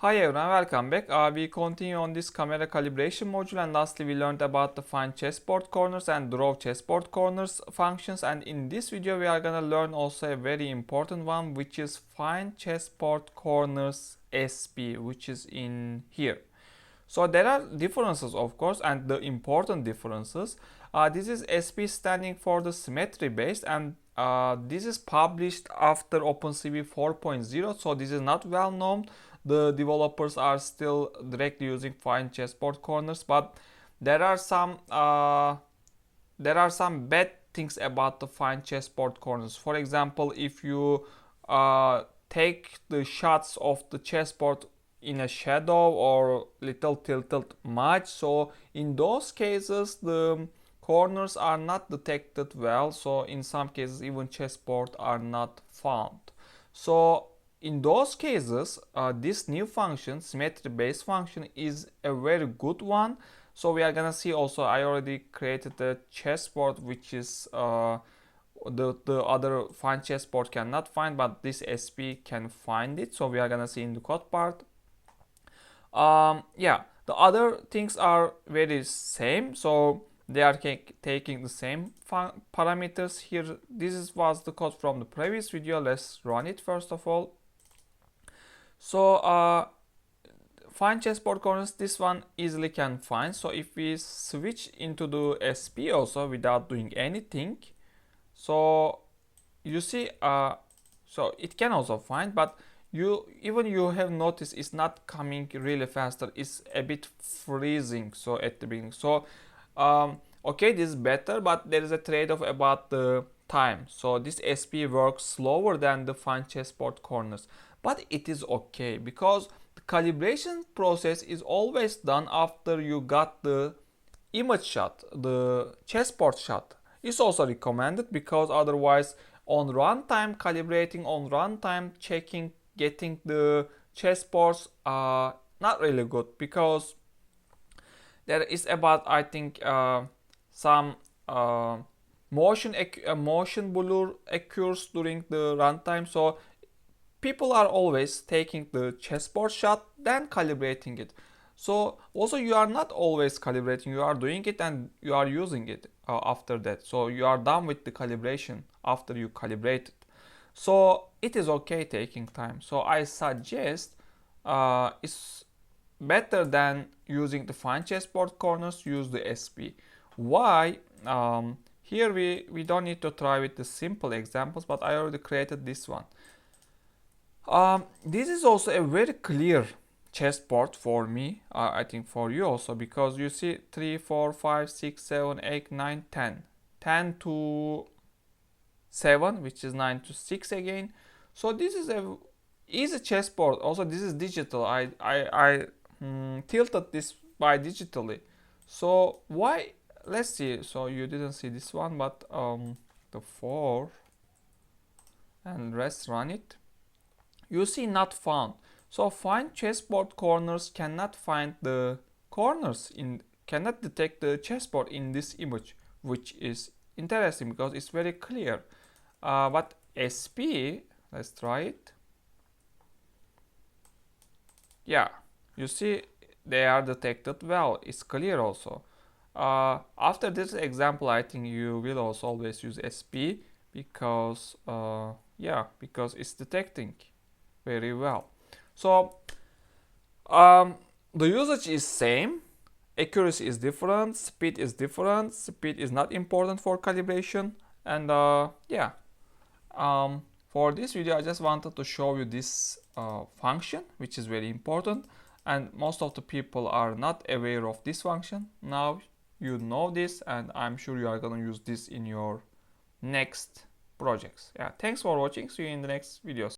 Hi everyone, welcome back. We continue on this camera calibration module, and lastly we learned about the find chessboard corners and draw chessboard corners functions, and in this video we are gonna learn also a very important one, which is find chessboard corners SB, which is in here. So there are differences, of course, and the important differences. This is SB standing for the symmetry based, and this is published after OPENCV 4.0, so this is not well known. The developers are still directly using find chessboard corners, but there are some bad things about the find chessboard corners. For example, if you take the shots of the chessboard in a shadow or little tilted much, so in those cases the corners are not detected well, so in some cases even chessboard are not found. So in those cases, this new function, symmetry based function, is a very good one. So we are gonna see also, I already created a chessboard which is the other find chessboard cannot find, but this SB can find it. So we are gonna see in the code part. Yeah, the other things are very same, so they are taking the same parameters here. Was the code from the previous video. Let's run it first of all. So find chessboard corners, this one easily can find. So if we switch into the SP also without doing anything, so you see, so it can also find, but you have noticed it's not coming really faster. It's a bit freezing. So at the beginning, so okay, this is better, but there is a trade-off about the time. So this SP works slower than the find chessboard corners, but it is okay because the calibration process is always done after you got the image shot, the chessboard shot. It's also recommended because otherwise on runtime, calibrating on runtime, checking, getting the chessboards are not really good, because there is about, I think, some motion blur occurs during the runtime. So people are always taking the chessboard shot, then calibrating it. So also you are not always calibrating, you are doing it and you are using it after that. So you are done with the calibration after you calibrate it. So it is okay taking time. So I suggest it's better than using the find chessboard corners, use the SP. Why? Here we don't need to try with the simple examples, but I already created this one. This is also a very clear chessboard for me, I think for you also, because you see 3, 4, 5, 6, 7, 8, 9, 10. 10 to 7, which is 9 to 6 again. So this is a easy chessboard. Also this is digital. I tilted this by digitally. So why? Let's see. So you didn't see this one, but the 4, and let's run it. You see not found. So find chessboard corners cannot find the corners cannot detect the chessboard in this image, which is interesting because it's very clear. But SP, let's try it. Yeah, you see they are detected well. It's clear also. After this example, I think you will also always use SP because because it's detecting very well. So the usage is same, accuracy is different, speed is different. Speed is not important for calibration, and for this video I just wanted to show you this function, which is very important, and most of the people are not aware of this function. Now you know this, and I'm sure you are gonna use this in your next projects. Yeah, thanks for watching. See you in the next videos.